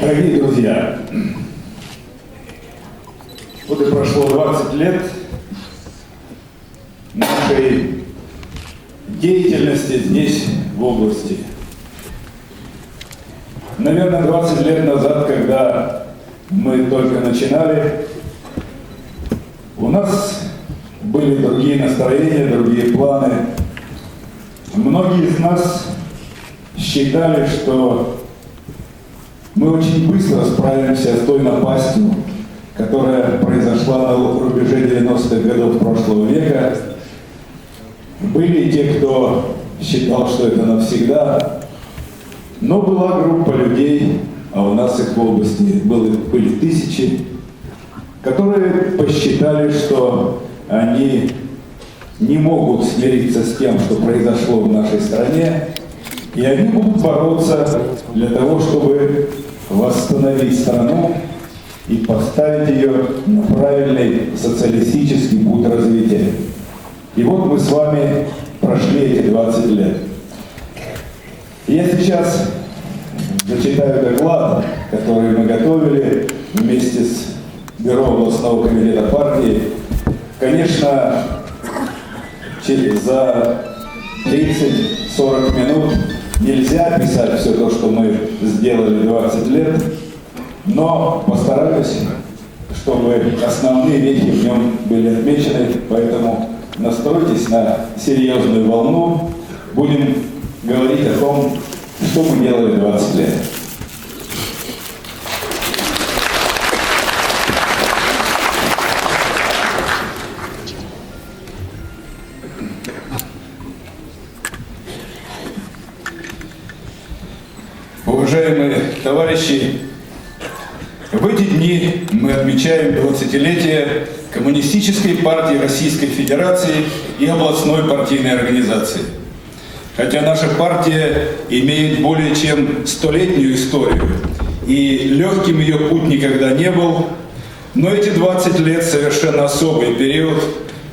Дорогие друзья, вот и прошло 20 лет нашей деятельности здесь, в области. Наверное, 20 лет назад, когда мы только начинали, у нас были другие настроения, другие планы. Многие из нас считали, что мы очень быстро справимся с той напастью, которая произошла на рубеже 90-х годов прошлого века. Были те, кто считал, что это навсегда, но была группа людей, а у нас их в области были тысячи, которые посчитали, что они не могут смириться с тем, что произошло в нашей стране, и они будут бороться для того, чтобы восстановить страну и поставить ее на правильный социалистический путь развития. И вот мы с вами прошли эти 20 лет. Я сейчас зачитаю доклад, который мы готовили вместе с Бюро областного комитета партии. Конечно, за 30-40 минут нельзя описать все то, что мы сделали 20 лет, но постараюсь, чтобы основные вехи в нем были отмечены, поэтому настройтесь на серьезную волну. Будем говорить о том, что мы делали 20 лет. Уважаемые товарищи, в эти дни мы отмечаем 20-летие Коммунистической партии Российской Федерации и областной партийной организации. Хотя наша партия имеет более чем 100-летнюю историю, и легким ее путь никогда не был, но эти 20 лет совершенно особый период,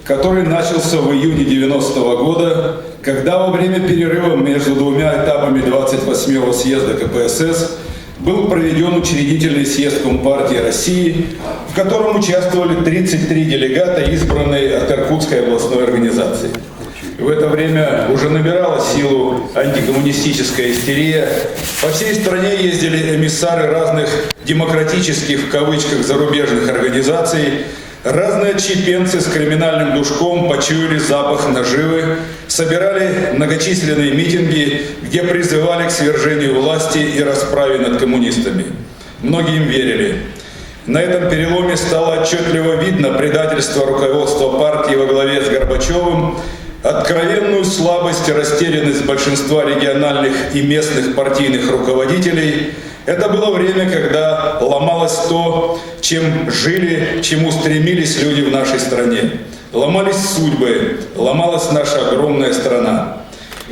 который начался в июне 90-го года, когда во время перерыва между двумя этапами 28-го съезда КПСС был проведен учредительный съезд Компартии России, в котором участвовали 33 делегата, избранные от Иркутской областной организации. В это время уже набирала силу антикоммунистическая истерия. По всей стране ездили эмиссары разных демократических, в кавычках, зарубежных организаций. Разные отщепенцы с криминальным душком почуяли запах наживы, собирали многочисленные митинги, где призывали к свержению власти и расправе над коммунистами. Многие им верили. На этом переломе стало отчетливо видно предательство руководства партии во главе с Горбачевым, откровенную слабость и растерянность большинства региональных и местных партийных руководителей. Это было время, когда ломалось то, чем жили, чему стремились люди в нашей стране. Ломались судьбы, ломалась наша огромная страна.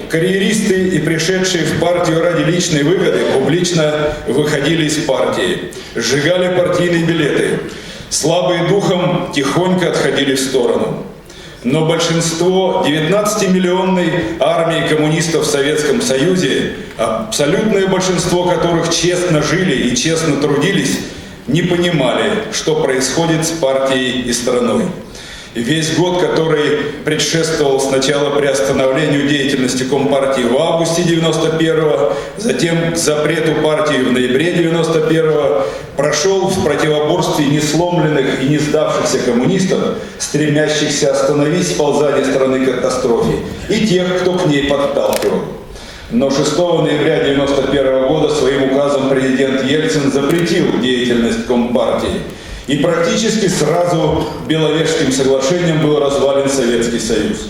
Карьеристы и пришедшие в партию ради личной выгоды публично выходили из партии, сжигали партийные билеты. Слабые духом тихонько отходили в сторону. Но большинство 19-миллионной армии коммунистов в Советском Союзе, абсолютное большинство которых честно жили и честно трудились, не понимали, что происходит с партией и страной. Весь год, который предшествовал сначала приостановлению деятельности Компартии в августе 91-го, затем запрету партии в ноябре 91-го, прошел в противоборстве несломленных и не сдавшихся коммунистов, стремящихся остановить сползание страны к катастрофе, и тех, кто к ней подталкивал. Но 6 ноября 1991 года своим указом президент Ельцин запретил деятельность Компартии. И практически сразу Беловежским соглашением был развален Советский Союз.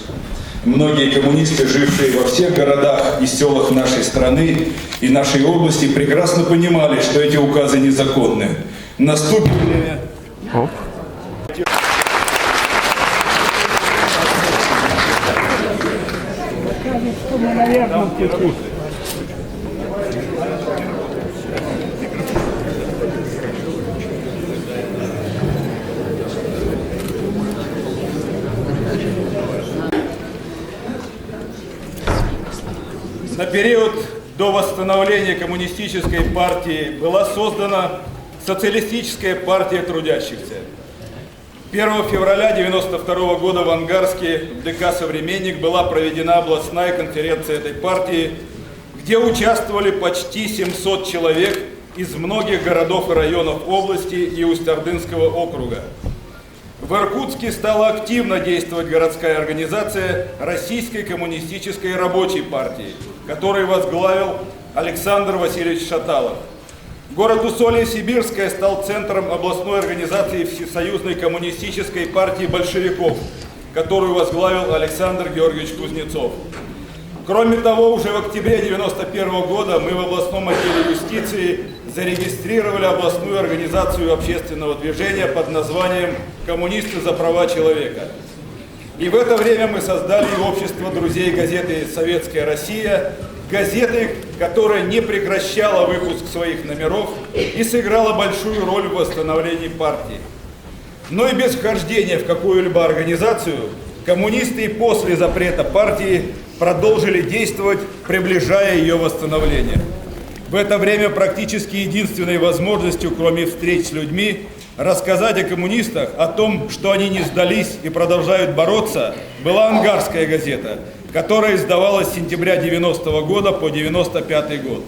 Многие коммунисты, жившие во всех городах и селах нашей страны и нашей области, прекрасно понимали, что эти указы незаконны. Наступит время... На период до восстановления коммунистической партии была создана Социалистическая партия трудящихся. 1 февраля 1992 года в Ангарске в ДК «Современник» была проведена областная конференция этой партии, где участвовали почти 700 человек из многих городов и районов области и Усть-Ордынского округа. В Иркутске стала активно действовать городская организация Российской коммунистической рабочей партии, которую возглавил Александр Васильевич Шаталов. Город Усолье-Сибирское стал центром областной организации Всесоюзной коммунистической партии большевиков, которую возглавил Александр Георгиевич Кузнецов. Кроме того, уже в октябре 1991 года мы в областном отделе юстиции зарегистрировали областную организацию общественного движения под названием «Коммунисты за права человека». И в это время мы создали общество друзей газеты «Советская Россия», газеты, которая не прекращала выпуск своих номеров и сыграла большую роль в восстановлении партии. Но и без вхождения в какую-либо организацию коммунисты и после запрета партии продолжили действовать, приближая ее восстановление. В это время практически единственной возможностью, кроме встреч с людьми, рассказать о коммунистах, о том, что они не сдались и продолжают бороться, была «Ангарская газета», которая издавалась с сентября 90-го года по 95-й год.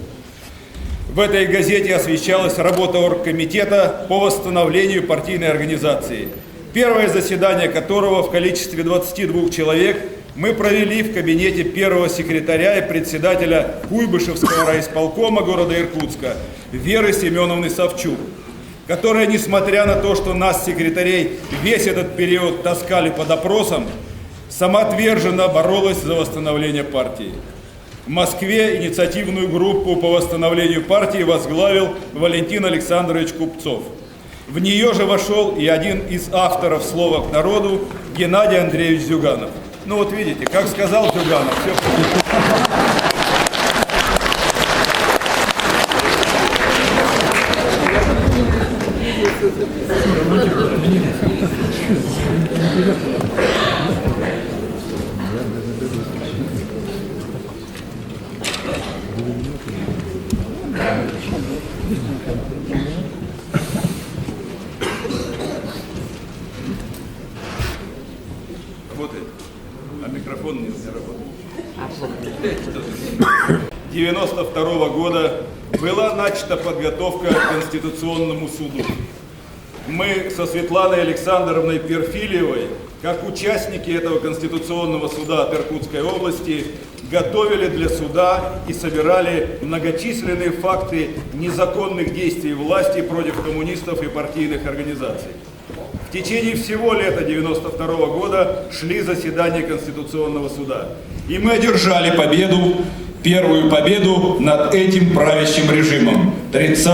В этой газете освещалась работа оргкомитета по восстановлению партийной организации, первое заседание которого в количестве 22 человек мы провели в кабинете первого секретаря и председателя Куйбышевского райисполкома города Иркутска Веры Семеновны Савчук, которая, несмотря на то, что нас, секретарей, весь этот период таскали по допросам, самоотверженно боролась за восстановление партии. В Москве инициативную группу по восстановлению партии возглавил Валентин Александрович Купцов. В нее же вошел и один из авторов «Слова к народу» Геннадий Андреевич Зюганов. Ну вот видите, как сказал Зюганов, все. Работает? А микрофон не работает. 1992 года была начата подготовка к Конституционному суду. Мы со Светланой Александровной Перфильевой, как участники этого Конституционного суда от Иркутской области, готовили для суда и собирали многочисленные факты незаконных действий власти против коммунистов и партийных организаций. В течение всего лета 1992 года шли заседания Конституционного суда. И мы одержали победу, первую победу над этим правящим режимом. 30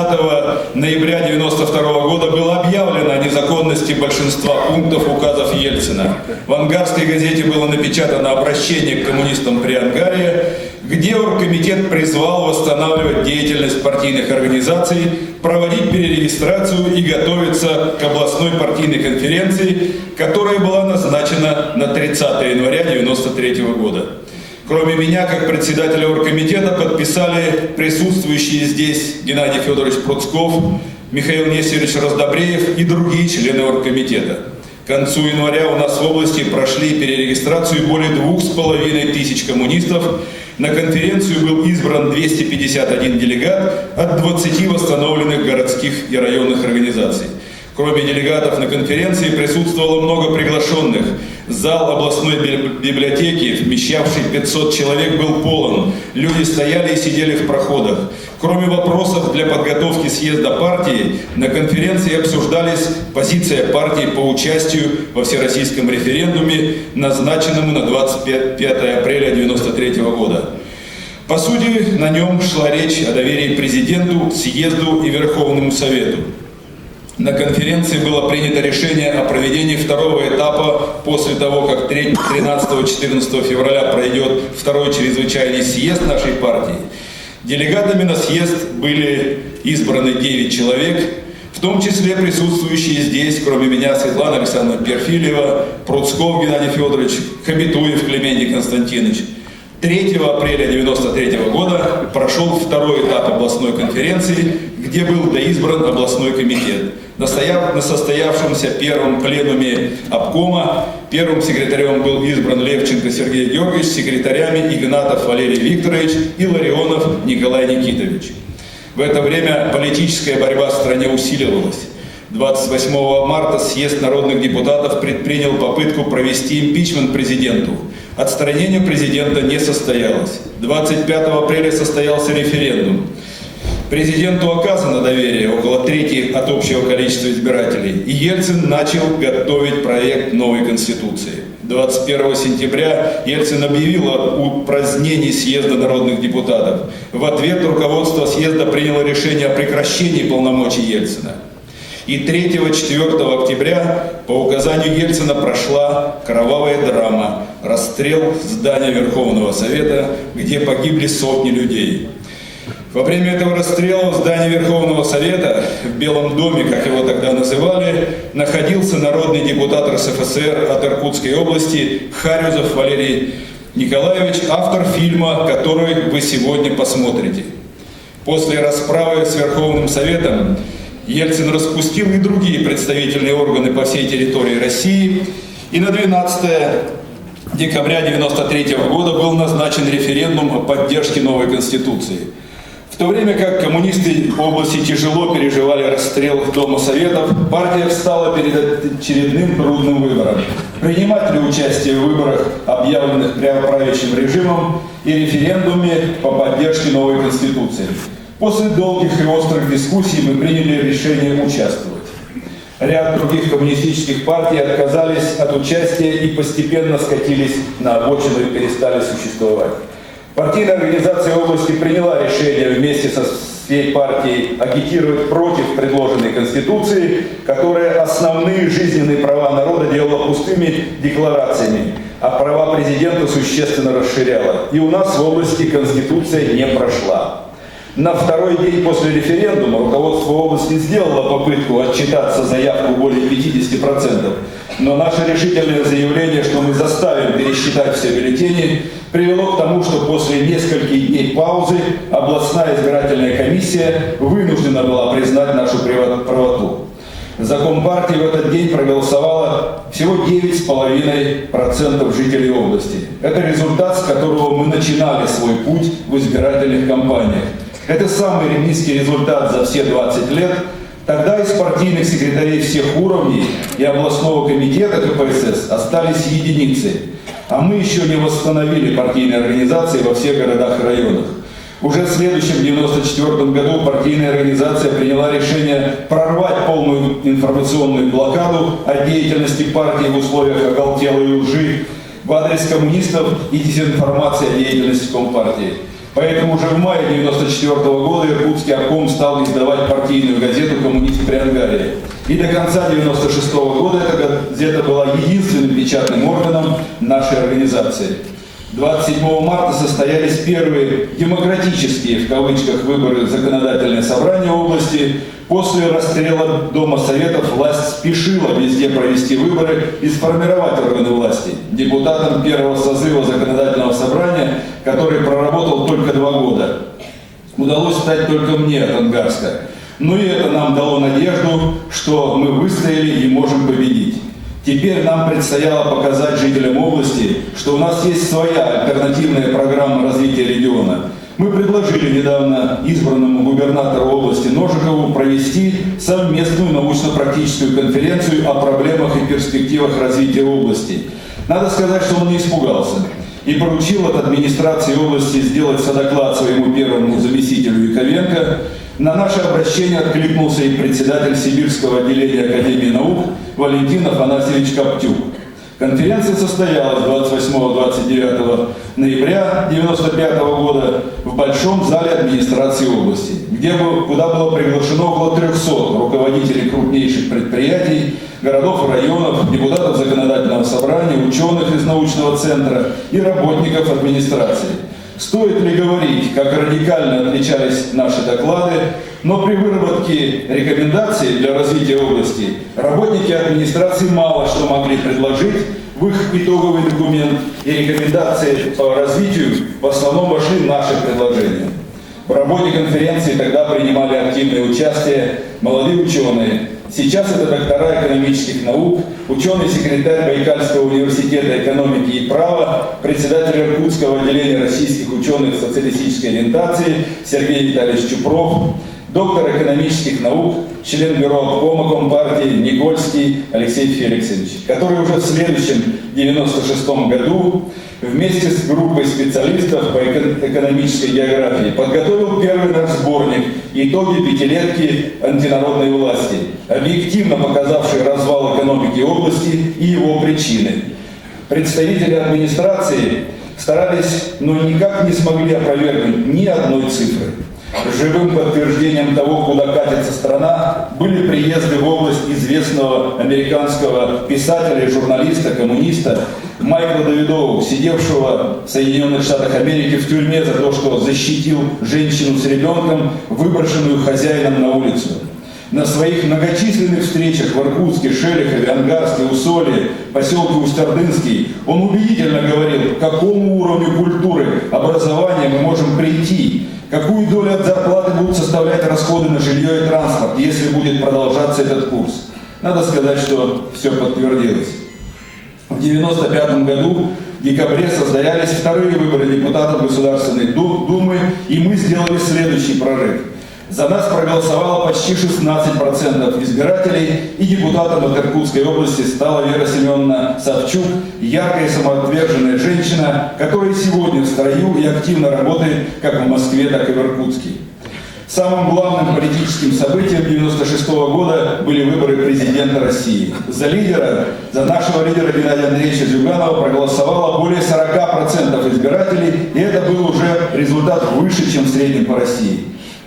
ноября 1992 года было объявлено о незаконности большинства пунктов указов Ельцина. В Ангарской газете было напечатано обращение к коммунистам при Ангаре, где оргкомитет призвал восстанавливать деятельность партийных организаций, проводить перерегистрацию и готовиться к областной партийной конференции, которая была назначена на 30 января 1993 года. Кроме меня, как председателя оргкомитета, подписали присутствующие здесь Геннадий Федорович Пруцков, Михаил Нестерович Раздобреев и другие члены оргкомитета. К концу января у нас в области прошли перерегистрацию более 2500 коммунистов. На конференцию был избран 251 делегат от 20 восстановленных городских и районных организаций. Кроме делегатов на конференции присутствовало много приглашенных. Зал областной библиотеки, вмещавший 500 человек, был полон. Люди стояли и сидели в проходах. Кроме вопросов для подготовки съезда партии, на конференции обсуждались позиция партии по участию во всероссийском референдуме, назначенному на 25 апреля 1993 года. По сути, на нем шла речь о доверии президенту, съезду и Верховному Совету. На конференции было принято решение о проведении второго этапа после того, как 13-14 февраля пройдет второй чрезвычайный съезд нашей партии. Делегатами на съезд были избраны 9 человек, в том числе присутствующие здесь, кроме меня, Светлана Александровна Перфильева, Пруцков Геннадий Федорович, Хабитуев Клементий Константинович. 3 апреля 1993 года прошел второй этап областной конференции, где был доизбран областной комитет. На состоявшемся первом пленуме обкома первым секретарем был избран Левченко Сергей Георгиевич, секретарями Игнатов Валерий Викторович и Ларионов Николай Никитович. В это время политическая борьба в стране усиливалась. 28 марта съезд народных депутатов предпринял попытку провести импичмент президенту. Отстранение президента не состоялось. 25 апреля состоялся референдум. Президенту оказано доверие, около трети от общего количества избирателей, и Ельцин начал готовить проект новой Конституции. 21 сентября Ельцин объявил о упразднении съезда народных депутатов. В ответ руководство съезда приняло решение о прекращении полномочий Ельцина. И 3-4 октября по указанию Ельцина прошла кровавая драма – расстрел здания Верховного Совета, где погибли сотни людей. Во время этого расстрела в здании Верховного Совета, в Белом доме, как его тогда называли, находился народный депутат РСФСР от Иркутской области Харюзов Валерий Николаевич, автор фильма, который вы сегодня посмотрите. После расправы с Верховным Советом Ельцин распустил и другие представительные органы по всей территории России, и на 12 декабря 1993 года был назначен референдум о поддержке новой Конституции. В то время как коммунисты области тяжело переживали расстрел Дома Советов, партия встала перед очередным трудным выбором. Принимать ли участие в выборах, объявленных правящим режимом, и референдуме по поддержке новой Конституции. После долгих и острых дискуссий мы приняли решение участвовать. Ряд других коммунистических партий отказались от участия и постепенно скатились на обочину и перестали существовать. Партийная организация области приняла решение вместе со всей партией агитировать против предложенной Конституции, которая основные жизненные права народа делала пустыми декларациями, а права президента существенно расширяла. И у нас в области Конституция не прошла. На второй день после референдума руководство области сделало попытку отчитаться за явку более 50%, но наше решительное заявление, что мы заставим пересчитать все бюллетени, привело к тому, что после нескольких дней паузы областная избирательная комиссия вынуждена была признать нашу правоту. За Компартии в этот день проголосовало всего 9,5% жителей области. Это результат, с которого мы начинали свой путь в избирательных кампаниях. Это самый низкий результат за все 20 лет. Тогда из партийных секретарей всех уровней и областного комитета КПСС остались единицы. А мы еще не восстановили партийные организации во всех городах и районах. Уже в следующем 1994 году партийная организация приняла решение прорвать полную информационную блокаду о деятельности партии в условиях оголтелой лжи в адрес коммунистов и дезинформации о деятельности Компартии. Поэтому уже в мае 1994 года Иркутский обком стал издавать партийную газету «Коммунист при Ангаре». И до конца 1996 года эта газета была единственным печатным органом нашей организации. 27 марта состоялись первые «демократические» в кавычках выборы в законодательное собрание области. После расстрела Дома Советов власть спешила везде провести выборы и сформировать органы власти. Депутатом первого созыва законодательного собрания, который проработал только 2 года, удалось стать только мне от Ангарска. Но и это нам дало надежду, что мы выстояли и можем победить. Теперь нам предстояло показать жителям области, что у нас есть своя альтернативная программа развития региона. Мы предложили недавно избранному губернатору области Ножикову провести совместную научно-практическую конференцию о проблемах и перспективах развития области. Надо сказать, что он не испугался и поручил от администрации области сделать содоклад своему первому заместителю Яковенко. На наше обращение откликнулся и председатель Сибирского отделения Академии наук Валентин Афанасьевич Коптюк. Конференция состоялась 28-29 ноября 1995 года в Большом зале администрации области, куда было приглашено около 300 руководителей крупнейших предприятий, городов и районов, депутатов законодательного собрания, ученых из научного центра и работников администрации. Стоит ли говорить, как радикально отличались наши доклады, но при выработке рекомендаций для развития области работники администрации мало что могли предложить В их итоговый документ и рекомендации по развитию в основном вошли наши предложения. В работе конференции тогда принимали активное участие молодые ученые. Сейчас это доктора экономических наук, ученый-секретарь Байкальского университета экономики и права, председатель Иркутского отделения российских ученых социалистической ориентации Сергей Витальевич Чупров, доктор экономических наук, член бюро обкома Компартии Никольский Алексей Феликсович, который уже в следующем 96-м году вместе с группой специалистов по экономической географии подготовил первый наш сборник «Итоги пятилетки антинародной власти», объективно показавший развал экономики области и его причины. Представители администрации старались, но никак не смогли опровергнуть ни одной цифры. Живым подтверждением того, куда катится страна, были приезды в область известного американского писателя, журналиста, коммуниста Майкла Давидова, сидевшего в Соединенных Штатах Америки в тюрьме за то, что защитил женщину с ребенком, выброшенную хозяином на улицу. На своих многочисленных встречах в Иркутске, Шелихове, Ангарске, Усолье, поселке Усть-Ордынский он убедительно говорил, к какому уровню культуры, образования мы можем прийти, какую долю от зарплаты будут составлять расходы на жилье и транспорт, если будет продолжаться этот курс. Надо сказать, что все подтвердилось. В 1995 году в декабре состоялись вторые выборы депутатов Государственной Думы, и мы сделали следующий прорыв. За нас проголосовало почти 16% избирателей, и депутатом от Иркутской области стала Вера Семеновна Савчук, яркая и самоотверженная женщина, которая сегодня в строю и активно работает как в Москве, так и в Иркутске. Самым главным политическим событием 1996 года были выборы президента России. За нашего лидера Геннадия Андреевича Зюганова проголосовало более 40% избирателей, и это был уже результат выше, чем в среднем по России.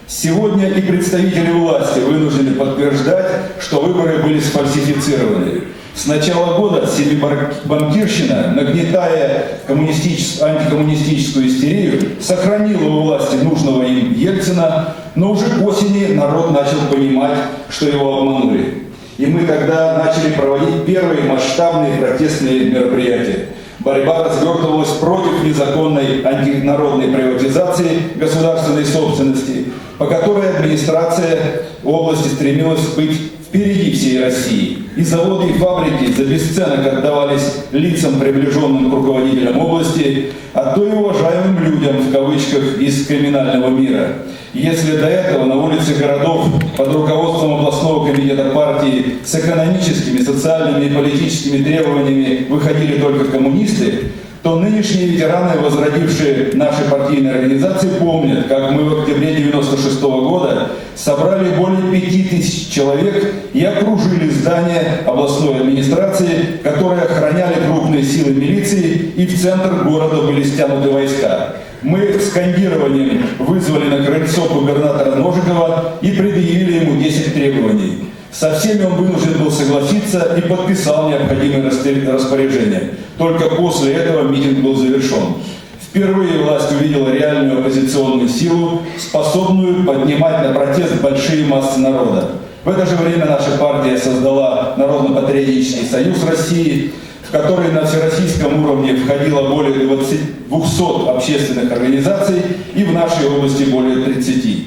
Сегодня и представители власти вынуждены подтверждать, что выборы были сфальсифицированы. С начала года семибанкирщина, нагнетая антикоммунистическую истерию, сохранила у власти нужного им Ельцина, но уже к осени народ начал понимать, что его обманули. И мы тогда начали проводить первые масштабные протестные мероприятия. Борьба развертывалась против незаконной антинародной приватизации государственной собственности, по которой администрация области стремилась быть впереди всей России. И заводы, и фабрики за бесценок отдавались лицам, приближенным к руководителям области, а то и уважаемым людям, в кавычках, из криминального мира. Если до этого на улице городов под руководством областного комитета партии с экономическими, социальными и политическими требованиями выходили только коммунисты, то нынешние ветераны, возродившие наши партийные организации, помнят, как мы в октябре 1996 года собрали более 5000 человек и окружили здание областной администрации, которые охраняли крупные силы милиции, и в центр города были стянуты войска. Мы скандированием вызвали на крыльцо губернатора Ножикова и предъявили ему 10 требований. Со всеми он вынужден был согласиться и подписал необходимые распоряжения. Только после этого митинг был завершен. Впервые власть увидела реальную оппозиционную силу, способную поднимать на протест большие массы народа. В это же время наша партия создала Народно-патриотический союз России, в который на всероссийском уровне входило более 200 общественных организаций и в нашей области более 30.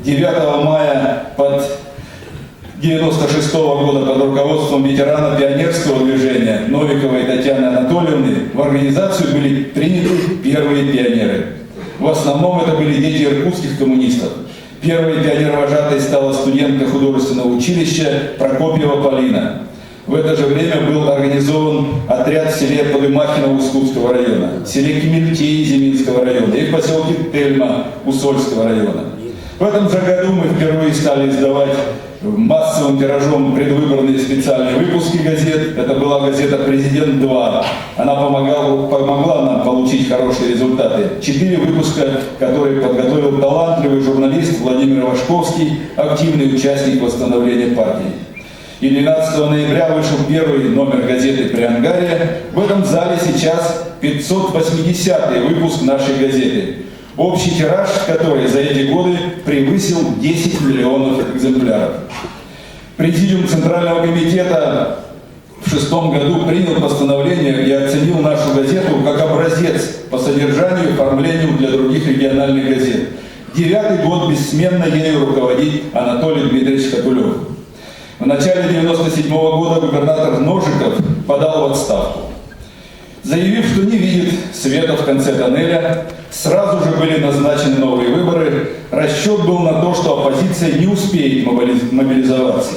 9 мая под 1996 года под руководством ветерана пионерского движения Новиковой и Татьяны Анатольевны в организацию были приняты первые пионеры. В основном это были дети иркутских коммунистов. Первой пионер-вожатой стала студентка художественного училища Прокопьева Полина. В это же время был организован отряд в селе Подымахино Ускутского района, в селе Кемельтей Зиминского района и в поселке Тельма Усольского района. В этом же году мы впервые стали издавать массовым тиражом предвыборные специальные выпуски газет. Это была газета «Президент-2». Она помогла нам получить хорошие результаты. 4 выпуска, которые подготовил талантливый журналист Владимир Вашковский, активный участник восстановления партии. И 12 ноября вышел первый номер газеты «Приангария». В этом зале сейчас 580-й выпуск нашей газеты. Общий тираж, который за эти годы превысил 10 миллионов экземпляров. Президиум Центрального комитета в 2006 году принял постановление и оценил нашу газету как образец по содержанию и оформлению для других региональных газет. 9-й год бессменно ею руководит Анатолий Дмитриевич Хатулев. В начале 1997 года губернатор Ножиков подал в отставку. Заявив, что не видит света в конце тоннеля, сразу же были назначены новые выборы. Расчет был на то, что оппозиция не успеет мобилизоваться.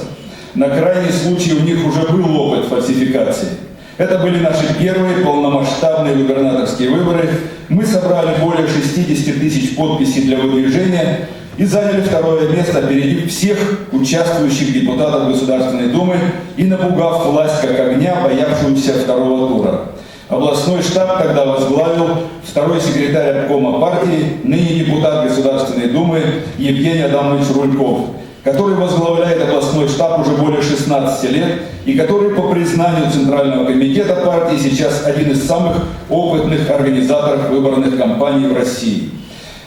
На крайний случай у них уже был опыт фальсификации. Это были наши первые полномасштабные губернаторские выборы. Мы собрали более 60 тысяч подписей для выдвижения и заняли второе место, опередив всех участвующих депутатов Государственной Думы и напугав власть как огня, боявшуюся второго тура. Областной штаб тогда возглавил второй секретарь обкома партии, ныне депутат Государственной Думы Евгений Адамович Рульков, который возглавляет областной штаб уже более 16 лет и который, по признанию Центрального комитета партии, сейчас один из самых опытных организаторов выборных кампаний в России.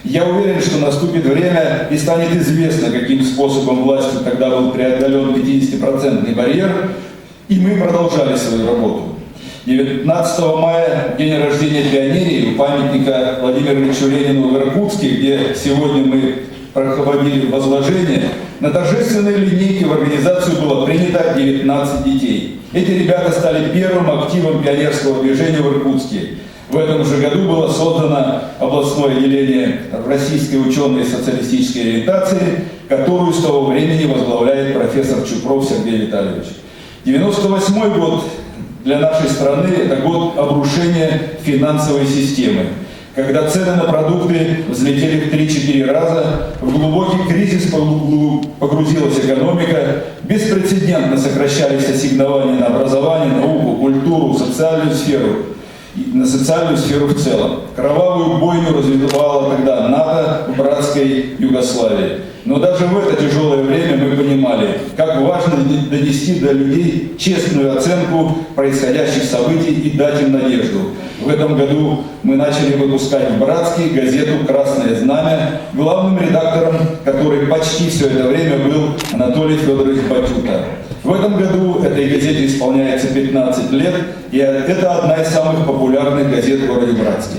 Я уверен, что наступит время и станет известно, каким способом властью тогда был преодолен 50% барьер, и мы продолжали свою работу. 19 мая, день рождения пионерии, у памятника Владимиру Ильичу Ленину в Иркутске, где сегодня мы проводили возложение, на торжественной линейке в организацию было принято 19 детей. Эти ребята стали первым активом пионерского движения в Иркутске. В этом же году было создано областное отделение российской ученой социалистической ориентации, которую с того времени возглавляет профессор Чупров Сергей Витальевич. 1998 год для нашей страны – это год обрушения финансовой системы, когда цены на продукты взлетели в 3-4 раза, в глубокий кризис погрузилась экономика, беспрецедентно сокращались ассигнования на образование, науку, культуру, социальную сферу, на социальную сферу в целом. Кровавую бойню развивала тогда НАТО в братской Югославии. Но даже в это тяжелое время мы понимали, как важно донести до людей честную оценку происходящих событий и дать им надежду. В этом году мы начали выпускать в Братске газету «Красное знамя», главным редактором которой почти все это время был Анатолий Федорович Батюта. В этом году этой газете исполняется 15 лет, и это одна из самых популярных газет в городе Братске.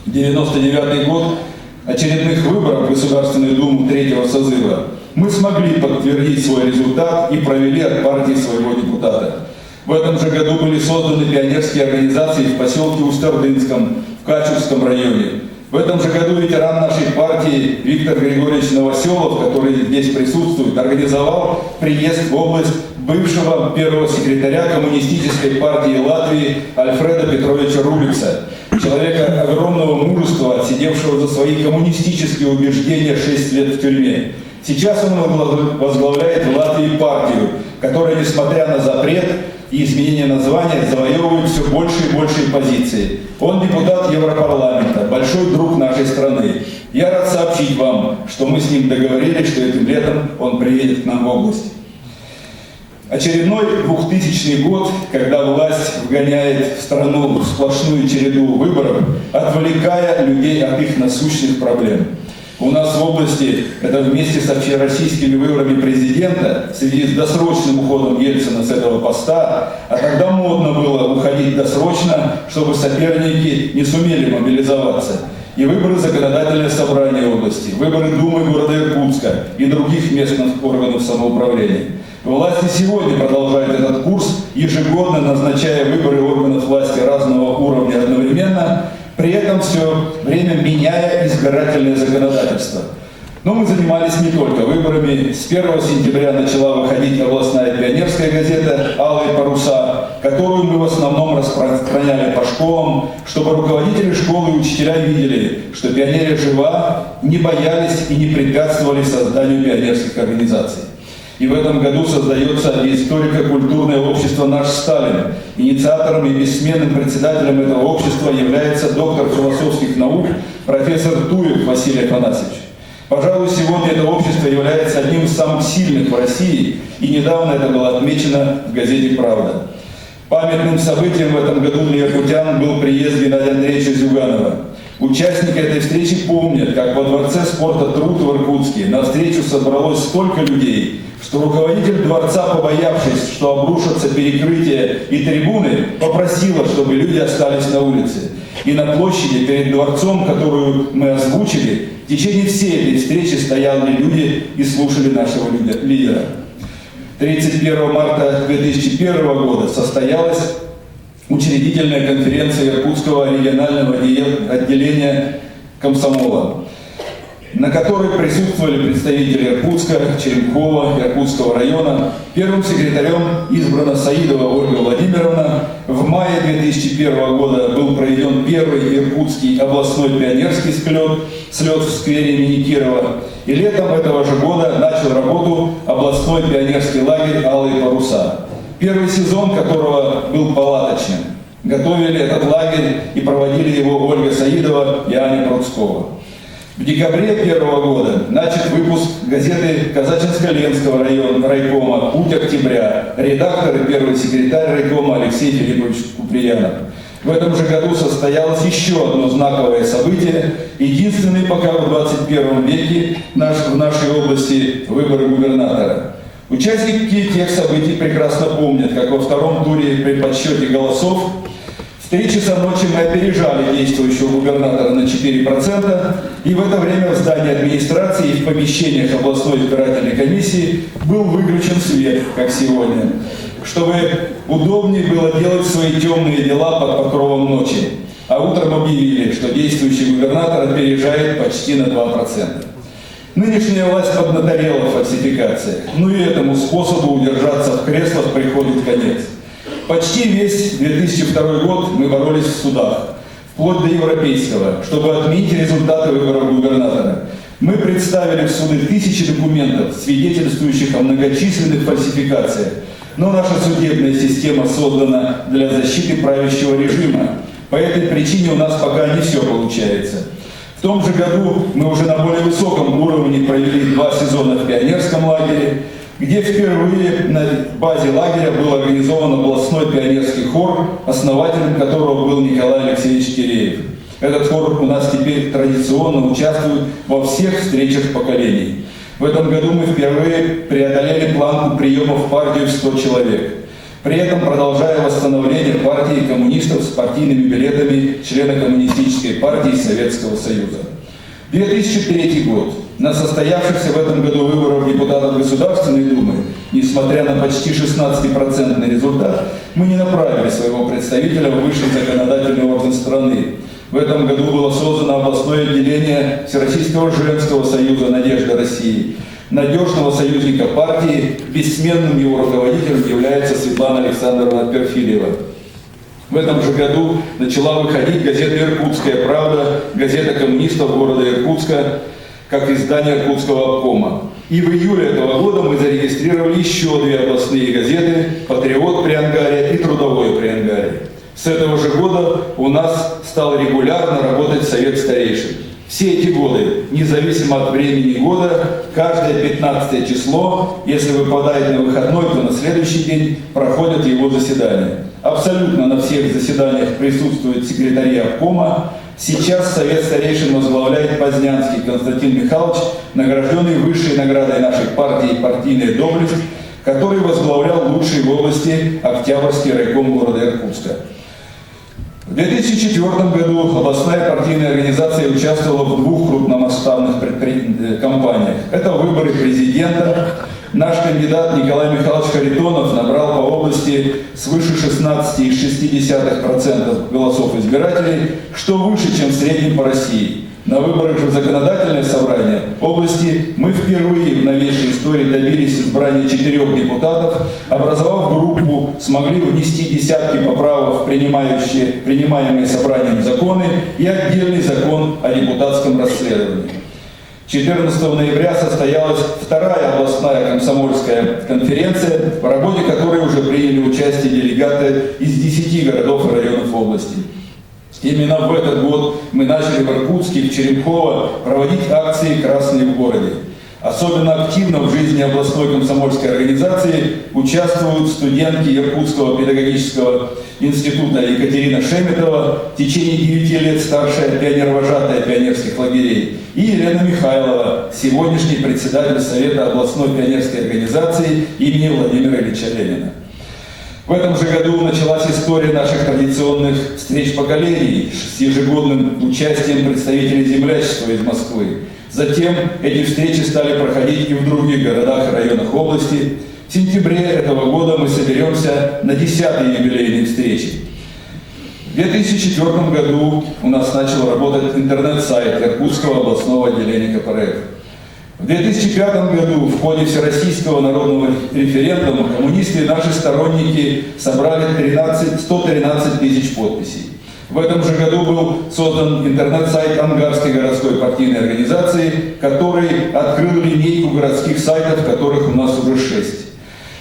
1999 год очередных выборов в Государственную Думу 3-го созыва мы смогли подтвердить свой результат и провели от партии своего депутата. В этом же году были созданы пионерские организации в поселке Устардынском, в Качевском районе. В этом же году ветеран нашей партии Виктор Григорьевич Новоселов, который здесь присутствует, организовал приезд в область бывшего первого секретаря Коммунистической партии Латвии Альфреда Петровича Руликса, человека огромного мужества, отсидевшего за свои коммунистические убеждения 6 лет в тюрьме. Сейчас он возглавляет в Латвии партию, которая, несмотря на запрет и изменение названия, завоевывает все больше и большие позиции. Он депутат Европарламента, большой друг нашей страны. Я рад сообщить вам, что мы с ним договорились, что этим летом он приедет к нам в область. Очередной 2000 год, когда власть вгоняет в страну сплошную череду выборов, отвлекая людей от их насущных проблем. У нас в области, это вместе со всероссийскими выборами президента, в связи с досрочным уходом Ельцина с этого поста, а тогда модно было уходить досрочно, чтобы соперники не сумели мобилизоваться. И выборы законодательного собрания области, выборы Думы города Иркутска и других местных органов самоуправления. Власти сегодня продолжают этот курс, ежегодно назначая выборы органов власти разного уровня одновременно, при этом все время меняя избирательное законодательство. Но мы занимались не только выборами. С 1 сентября начала выходить областная пионерская газета «Алые паруса», которую мы в основном распространяли по школам, чтобы руководители школы и учителя видели, что пионерия жива, не боялись и не препятствовали созданию пионерских организаций. И в этом году создается историко-культурное общество «Наш Сталин». Инициатором и бессменным председателем этого общества является доктор философских наук, профессор Туев Василий Афанасьевич. Пожалуй, сегодня это общество является одним из самых сильных в России, и недавно это было отмечено в газете «Правда». Памятным событием в этом году для иркутян был приезд Геннадия Андреевича Зюганова. Участники этой встречи помнят, как во Дворце спорта «Труд» в Иркутске на встречу собралось столько людей, что руководитель дворца, побоявшись, что обрушатся перекрытия и трибуны, попросила, чтобы люди остались на улице. И на площади перед дворцом, которую мы озвучили, в течение всей этой встречи стояли люди и слушали нашего лидера. 31 марта 2001 года состоялась учредительная конференция Иркутского регионального отделения комсомола, на которой присутствовали представители Иркутска, Черемхова, Иркутского района. Первым секретарем избрана Саидова Ольга Владимировна. В мае 2001 года был проведен первый Иркутский областной пионерский слет в сквере имени Кирова. И летом этого же года начал работу областной пионерский лагерь «Алые паруса», первый сезон которого был палаточным. Готовили этот лагерь и проводили его Ольга Саидова и Аня Пруцкова. В декабре первого года начат выпуск газеты Казачинско-Ленского райкома «Путь октября», редактор и первый секретарь райкома Алексей Филиппович Куприянов. В этом же году состоялось еще одно знаковое событие, единственный пока в 21 веке в нашей области выборы губернатора. Участники тех событий прекрасно помнят, как во втором туре при подсчете голосов в 3 часа ночи мы опережали действующего губернатора на 4%, и в это время в здании администрации и в помещениях областной избирательной комиссии был выключен свет, как сегодня, чтобы удобнее было делать свои темные дела под покровом ночи. А утром объявили, что действующий губернатор опережает почти на 2%. Нынешняя власть поднаторела в фальсификациях, но и этому способу удержаться в креслах приходит конец. Почти весь 2002 год мы боролись в судах, вплоть до европейского, чтобы отменить результаты выборов губернатора. Мы представили в суды тысячи документов, свидетельствующих о многочисленных фальсификациях, но наша судебная система создана для защиты правящего режима. По этой причине у нас пока не все получается. В том же году мы уже на более высоком уровне провели 2 сезона в пионерском лагере, где впервые на базе лагеря был организован областной пионерский хор, основателем которого был Николай Алексеевич Киреев. Этот хор у нас теперь традиционно участвует во всех встречах поколений. В этом году мы впервые преодолели планку приемов в партию в 100 человек. При этом продолжая восстановление партии коммунистов с партийными билетами члена Коммунистической партии Советского Союза. 2003 год. На состоявшихся в этом году выборах депутатов Государственной Думы, несмотря на почти 16% результат, мы не направили своего представителя в высший законодательный орган страны. В этом году было создано областное отделение Всероссийского женского союза «Надежда России». Надежного союзника партии, бессменным его руководителем является Светлана Александровна Перфильева. В этом же году начала выходить газета «Иркутская правда», газета коммунистов города Иркутска, как издание Иркутского обкома. И в июле этого года мы зарегистрировали еще 2 областные газеты «Патриот» при Ангаре и «Трудовой» при Ангаре. С этого же года у нас стал регулярно работать Совет старейшин. Все эти годы, независимо от времени года, каждое 15 число, если выпадает на выходной, то на следующий день проходят его заседания. Абсолютно на всех заседаниях присутствуют секретари обкома. Сейчас Совет старейшин возглавляет Познянский Константин Михайлович, награжденный высшей наградой нашей партии «Партийная доблесть», который возглавлял лучший в области Октябрьский райком города Иркутска. В 2004 году областная партийная организация участвовала в 2 крупномасштабных кампаниях. Это выборы президента. Наш кандидат Николай Михайлович Харитонов набрал по области свыше 16,6% голосов избирателей, что выше, чем в среднем по России. На выборах же в законодательное собрание области мы впервые в новейшей истории добились избрания 4 депутатов, образовав группу, смогли внести десятки поправок в принимаемые собранием законы и отдельный закон о депутатском расследовании. 14 ноября состоялась 2-я областная комсомольская конференция, в работе которой уже приняли участие делегаты из 10 городов и районов области. Именно в этот год мы начали в Иркутске, в Черемхово проводить акции «Красные в городе». Особенно активно в жизни областной комсомольской организации участвуют студентки Иркутского педагогического института Екатерина Шеметова, в течение 9 лет старшая пионер-вожатая пионерских лагерей, и Елена Михайлова, сегодняшний председатель Совета областной пионерской организации имени Владимира Ильича Ленина. В этом же году началась история наших традиционных встреч поколений с ежегодным участием представителей землячества из Москвы. Затем эти встречи стали проходить и в других городах и районах области. В сентябре этого года мы соберемся на 10-й юбилейной встрече. В 2004 году у нас начал работать интернет-сайт Иркутского областного отделения КПРФ. В 2005 году в ходе Всероссийского народного референдума коммунисты и наши сторонники собрали 113 тысяч подписей. В этом же году был создан интернет-сайт Ангарской городской партийной организации, который открыл линейку городских сайтов, которых у нас уже 6.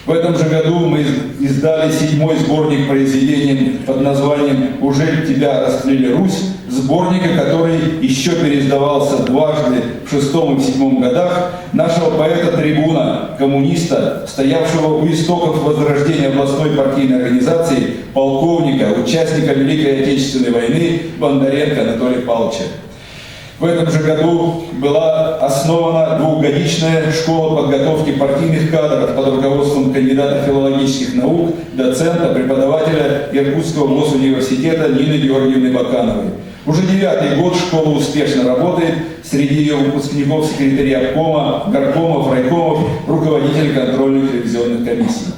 В этом же году мы издали 7-й сборник произведений под названием «Ужель тебя растлили Русь», сборника, который еще переиздавался дважды в 6-м и 7-м годах, нашего поэта-трибуна, коммуниста, стоявшего у истоков возрождения областной партийной организации, полковника, участника Великой Отечественной войны Бондаренко Анатолия Павловича. В этом же году была основана двухгодичная школа подготовки партийных кадров под руководством кандидата филологических наук, доцента, преподавателя Иркутского госуниверситета Нины Георгиевны Бакановой. Уже 9-й год школа успешно работает, среди ее выпускников секретари обкома, горкомов, райкомов, руководители контрольных ревизионных комиссий.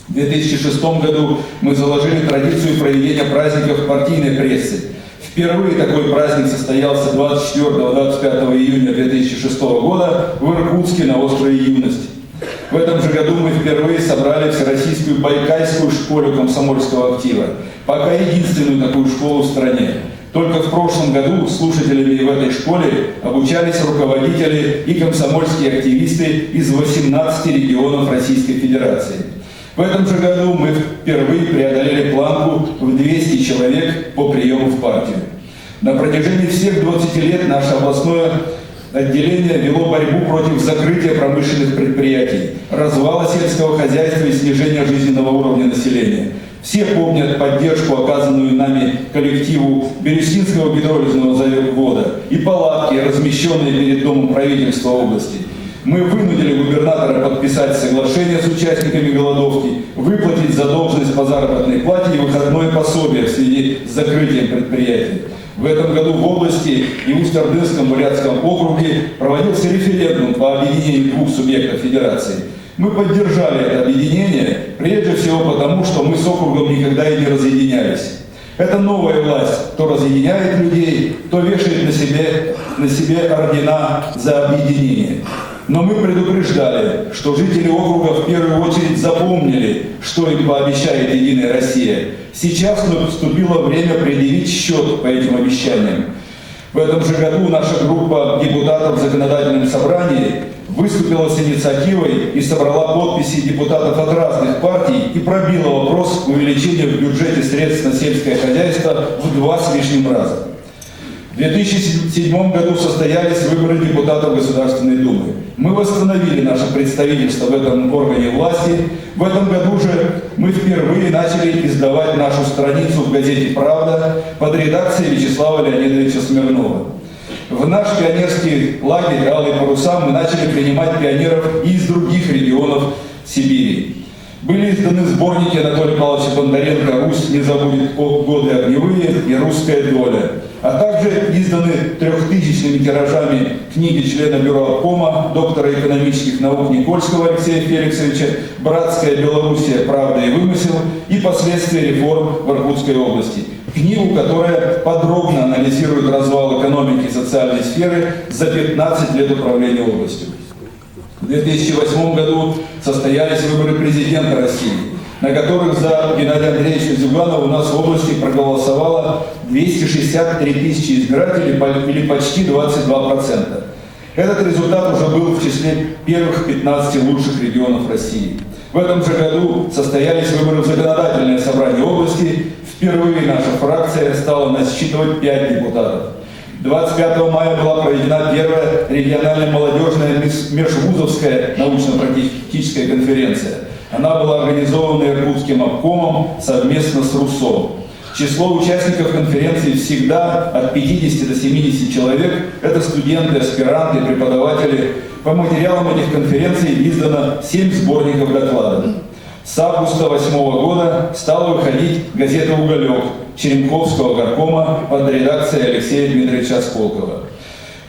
В 2006 году мы заложили традицию проведения праздников партийной прессы. Впервые такой праздник состоялся 24-25 июня 2006 года в Иркутске на острове Юность. В этом же году мы впервые собрали Всероссийскую Байкальскую школу комсомольского актива, пока единственную такую школу в стране. Только в прошлом году слушателями в этой школе обучались руководители и комсомольские активисты из 18 регионов Российской Федерации. В этом же году мы впервые преодолели планку в 200 человек по приему в партию. На протяжении всех 20 лет наше областное отделение вело борьбу против закрытия промышленных предприятий, развала сельского хозяйства и снижения жизненного уровня населения. Все помнят поддержку, оказанную нами коллективу Бирюсинского гидролизного завода и палатки, размещенные перед домом правительства области. Мы вынудили губернатора подписать соглашение с участниками голодовки, выплатить задолженность по заработной плате и выходное пособие в связи с закрытием предприятий. В этом году в области и в Усть-Ордынском Бурятском округе проводился референдум по объединению двух субъектов федерации. Мы поддержали это объединение, прежде всего потому, что мы с округом никогда и не разъединялись. Это новая власть, кто разъединяет людей, кто вешает на себе ордена за объединение. Но мы предупреждали, что жители округа в первую очередь запомнили, что им пообещает Единая Россия. Сейчас наступило время предъявить счет по этим обещаниям. В этом же году наша группа депутатов в законодательном собрании выступила с инициативой и собрала подписи депутатов от разных партий и пробила вопрос увеличения в бюджете средств на сельское хозяйство в 2 с лишним раза. В 2007 году состоялись выборы депутатов Государственной Думы. Мы восстановили наше представительство в этом органе власти. В этом году же мы впервые начали издавать нашу страницу в газете «Правда» под редакцией Вячеслава Леонидовича Смирнова. В наш пионерский лагерь «Алые паруса» мы начали принимать пионеров и из других регионов Сибири. Были изданы сборники Анатолия Павловича Бондаренко «Русь не забудет годы огневые» и «Русская доля», а также изданы 3000-ми тиражами книги члена бюро обкома, доктора экономических наук Никольского Алексея Феликсовича «Братская Белоруссия. Правда и вымысел» и «Последствия реформ в Иркутской области». Книгу, которая подробно анализирует развал экономики и социальной сферы за 15 лет управления областью. В 2008 году состоялись выборы президента России, на которых за Геннадия Андреевича Зюганова у нас в области проголосовало 263 тысячи избирателей, или почти 22%. Этот результат уже был в числе первых 15 лучших регионов России. В этом же году состоялись выборы в законодательное собрание области. Впервые наша фракция стала насчитывать 5 депутатов. 25 мая была проведена первая региональная молодежная межвузовская научно-практическая конференция. Она была организована Иркутским обкомом совместно с РУСО. Число участников конференции всегда от 50 до 70 человек. Это студенты, аспиранты, преподаватели. По материалам этих конференций издано 7 сборников докладов. С августа 2008 года стала выходить газета «Уголек» Черемковского горкома под редакцией Алексея Дмитриевича Осколкова.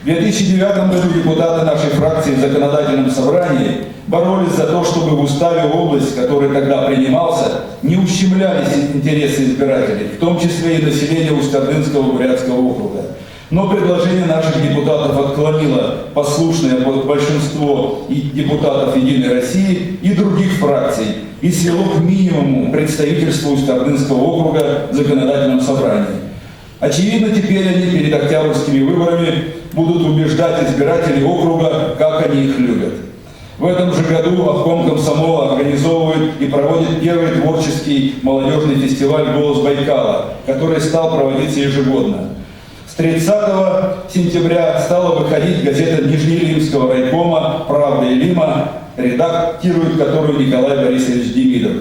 В 2009 году депутаты нашей фракции в законодательном собрании боролись за то, чтобы в уставе области, который тогда принимался, не ущемлялись интересы избирателей, в том числе и населения Усть-Ордынского Бурятского округа. Но предложение наших депутатов отклонило послушное большинство и депутатов «Единой России» и других фракций и свело к минимуму представительство Усть-Ордынского округа в законодательном собрании. Очевидно, теперь они перед октябрьскими выборами будут убеждать избирателей округа, как они их любят. В этом же году обком комсомола организовывает и проводит первый творческий молодежный фестиваль «Голос Байкала», который стал проводиться ежегодно. С 30 сентября стала выходить газета Нижнеилимского райкома «Правда Илима», редактирует которую Николай Борисович Демидов.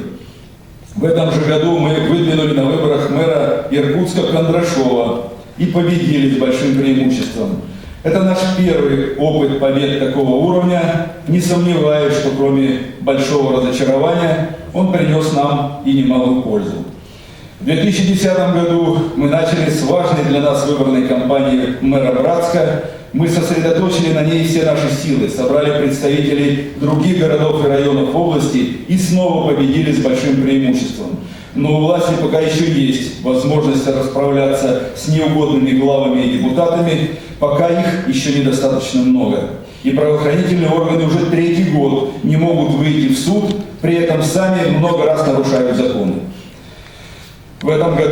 В этом же году мы выдвинули на выборах мэра Иркутска Кондрашова и победили с большим преимуществом. Это наш первый опыт побед такого уровня. Не сомневаюсь, что кроме большого разочарования он принес нам и немалую пользу. В 2010 году мы начали с важной для нас выборной кампании мэра Братска. Мы сосредоточили на ней все наши силы, собрали представителей других городов и районов области и снова победили с большим преимуществом. Но у власти пока еще есть возможность расправляться с неугодными главами и депутатами, пока их еще недостаточно много. И правоохранительные органы уже третий год не могут выйти в суд, при этом сами много раз нарушают законы. В этом же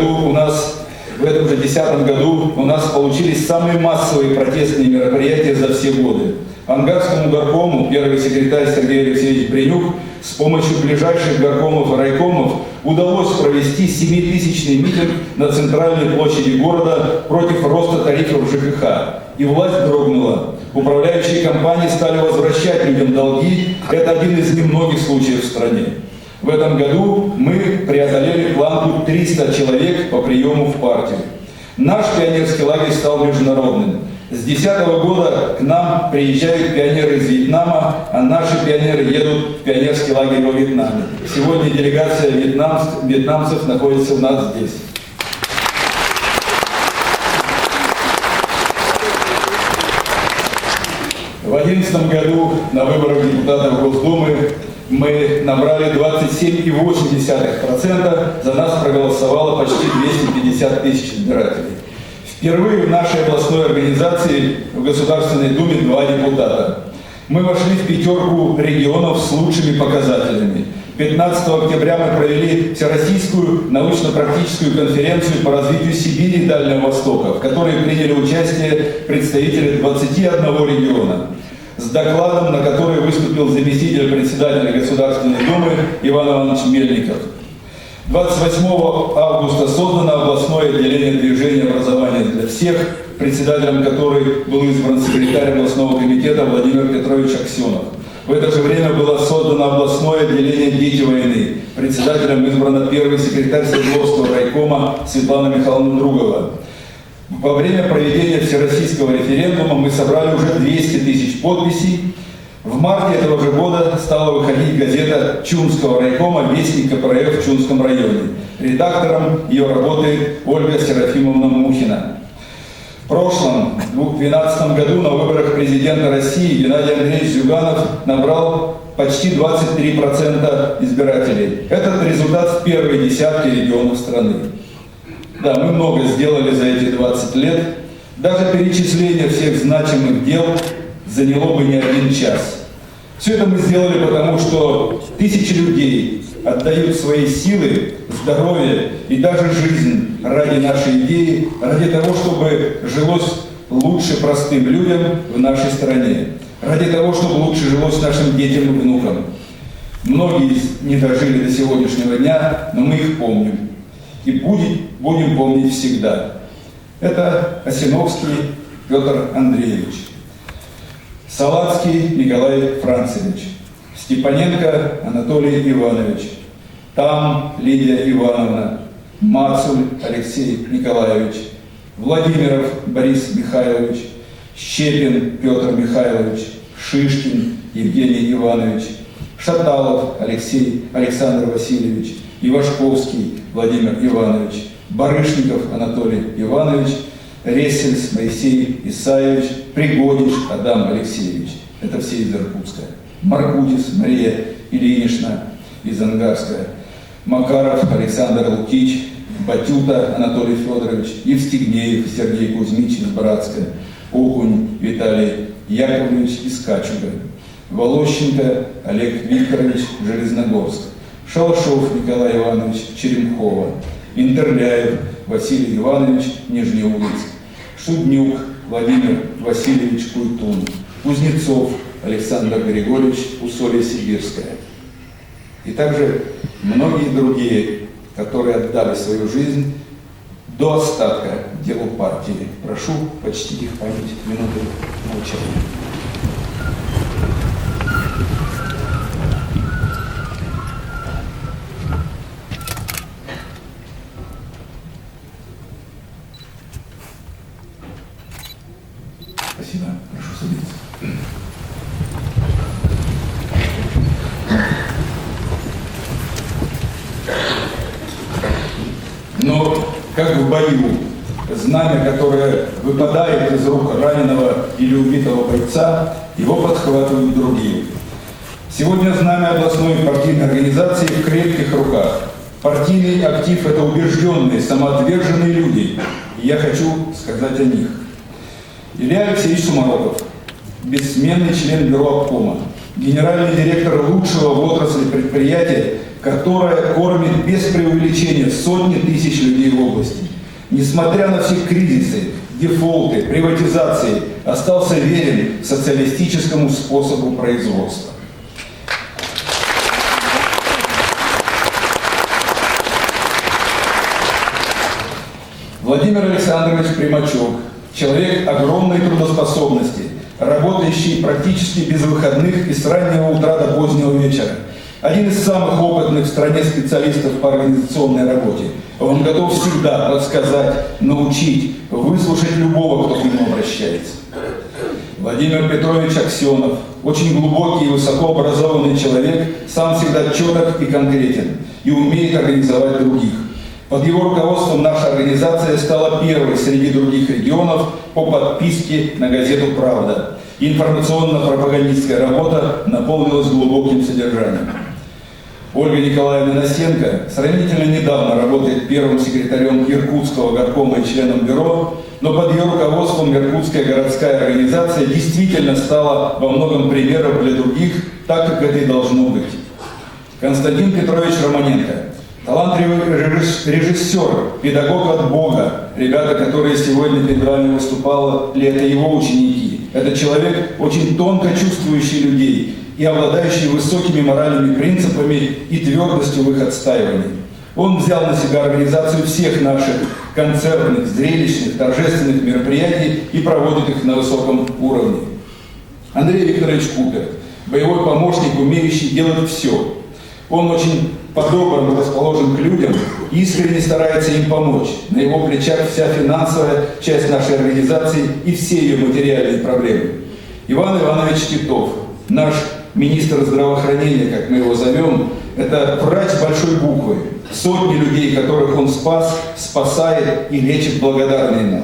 2010 году у нас получились самые массовые протестные мероприятия за все годы. Ангарскому горкому первый секретарь Сергей Алексеевич Бринюк с помощью ближайших горкомов и райкомов удалось провести 7-тысячный митинг на центральной площади города против роста тарифов ЖКХ. И власть дрогнула. Управляющие компании стали возвращать людям долги. Это один из немногих случаев в стране. В этом году мы преодолели планку 300 человек по приему в партию. Наш пионерский лагерь стал международным. С 2010 года к нам приезжают пионеры из Вьетнама, а наши пионеры едут в пионерский лагерь во Вьетнаме. Сегодня делегация вьетнамцев находится у нас здесь. В 2011 году на выборах депутатов Госдумы мы набрали 27,8%, за нас проголосовало почти 250 тысяч избирателей. Впервые в нашей областной организации в Государственной Думе 2 депутата. Мы вошли в пятерку регионов с лучшими показателями. 15 октября мы провели Всероссийскую научно-практическую конференцию по развитию Сибири и Дальнего Востока, в которой приняли участие представители 21 региона. С докладом, на который выступил заместитель председателя Государственной Думы Иван Иванович Мельников. 28 августа создано областное отделение движения образования для всех, председателем которой был избран секретарь областного комитета Владимир Петрович Аксенов. В это же время было создано областное отделение «Дети войны». Председателем избрана первый секретарь Свердловского райкома Светлана Михайловна Другова. Во время проведения всероссийского референдума мы собрали уже 200 тысяч подписей. В марте этого же года стала выходить газета Чунского райкома «Вестник КПРФ в Чунском районе». Редактором ее работает Ольга Серафимовна Мухина. В прошлом, в 2012 году, на выборах президента России Геннадий Андреевич Зюганов набрал почти 23% избирателей. Этот результат в первой десятке регионов страны. Да, мы много сделали за эти 20 лет. Даже перечисление всех значимых дел заняло бы не 1 час. Все это мы сделали потому, что тысячи людей отдают свои силы, здоровье и даже жизнь ради нашей идеи, ради того, чтобы жилось лучше простым людям в нашей стране, ради того, чтобы лучше жилось нашим детям и внукам. Многие не дожили до сегодняшнего дня, но мы их помним. И будем помнить всегда. Это Осиновский, Петр Андреевич, Салацкий Николай Францевич, Степаненко Анатолий Иванович, Там Лидия Ивановна, Мацуль Алексей Николаевич, Владимиров Борис Михайлович, Щепин Петр Михайлович, Шишкин Евгений Иванович, Шаталов Алексей Александр Васильевич, Ивашковский Владимир Иванович, Барышников Анатолий Иванович, Ресельс Моисей Исаевич, Пригодич Адам Алексеевич. Это все из Иркутска. Маркутис Мария Ильинична из Ангарска, Макаров Александр Лукич, Батюта Анатолий Федорович, Евстигнеев Сергей Кузьмич из Братска, Окунь Виталий Яковлевич из Качуга, Волощенко Олег Викторович Железногорск, Шалашов Николай Иванович Черемхова, Интерляев Василий Иванович Нижнеудинск, Шуднюк Владимир Васильевич Куйтун, Кузнецов Александр Григорьевич Усолье-Сибирская. И также многие другие, которые отдали свою жизнь до остатка делу партии. Прошу почтить их память минутой молчания. Спасибо. Прошу садиться. Но, как в бою, знамя, которое выпадает из рук раненого или убитого бойца, его подхватывают другие. Сегодня знамя областной партийной организации в крепких руках. Партийный актив – это убежденные, самоотверженные люди. И я хочу сказать о них. Илья Алексеевич Сумароков, бессменный член бюро обкома, генеральный директор лучшего в отрасли предприятия, которое кормит без преувеличения сотни тысяч людей в области. Несмотря на все кризисы, дефолты, приватизации, остался верен социалистическому способу производства. Владимир Александрович Примачок, человек огромной трудоспособности, работающий практически без выходных и с раннего утра до позднего вечера. Один из самых опытных в стране специалистов по организационной работе. Он готов всегда рассказать, научить, выслушать любого, кто к нему обращается. Владимир Петрович Аксенов, очень глубокий и высокообразованный человек, сам всегда четок и конкретен, и умеет организовать других. Под его руководством наша организация стала первой среди других регионов по подписке на газету «Правда». Информационно-пропагандистская работа наполнилась глубоким содержанием. Ольга Николаевна Насенко сравнительно недавно работает первым секретарем Иркутского горкома и членом бюро, но под ее руководством Иркутская городская организация действительно стала во многом примером для других, так как это и должно быть. Константин Петрович Романенко, талантливый режиссер, педагог от Бога, ребята, которые сегодня перед вами выступали, это его ученики. Это человек, очень тонко чувствующий людей и обладающий высокими моральными принципами и твердостью в их отстаивании. Он взял на себя организацию всех наших концертных, зрелищных, торжественных мероприятий и проводит их на высоком уровне. Андрей Викторович Купер, боевой помощник, умеющий делать все. Он очень по-доброму расположен к людям и искренне старается им помочь. На его плечах вся финансовая часть нашей организации и все ее материальные проблемы. Иван Иванович Титов, наш министр здравоохранения, как мы его зовем, это врач большой буквы. Сотни людей, которых он спас, спасает и лечит благодарны ему.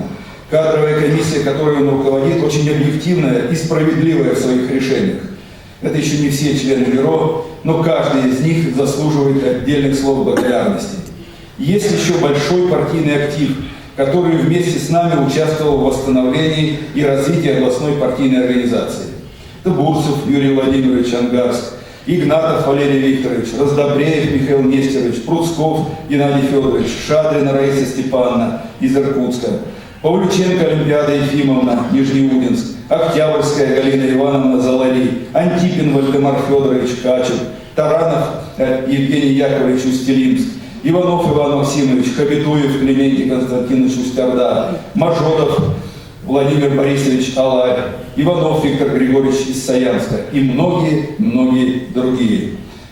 Кадровая комиссия, которой он руководит, очень объективная и справедливая в своих решениях. Это еще не все члены бюро, но каждый из них заслуживает отдельных слов благодарности. Есть еще большой партийный актив, который вместе с нами участвовал в восстановлении и развитии областной партийной организации. Это Бурцев Юрий Владимирович, Ангарск, Игнатов Валерий Викторович, Раздобреев Михаил Нестерович, Пруцков Геннадий Федорович, Шадрина Раиса Степановна из Иркутска, Павлюченко Олимпиада Ефимовна, Нижнеудинск, Октябрьская Галина Ивановна, Залари, Антипин Вальдемар Федорович, Качев, Таранов Евгений Яковлевич, Устилимск, Иванов Иван Максимович, Хабитуев Клементий Константинович, Устярда, Мажотов Владимир Борисович Алай, Иванов Виктор Григорьевич из Саянска и многие-многие другие.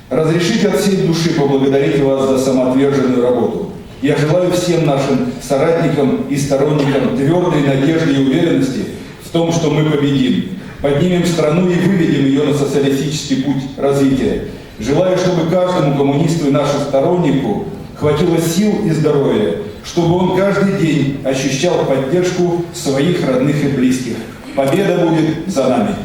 Разрешите от всей души поблагодарить вас за самоотверженную работу. Я желаю всем нашим соратникам и сторонникам твердой надежды и уверенности в том, что мы победим, поднимем страну и выведем ее на социалистический путь развития. Желаю, чтобы каждому коммунисту и нашему стороннику хватило сил и здоровья, чтобы он каждый день ощущал поддержку своих родных и близких. Победа будет за нами!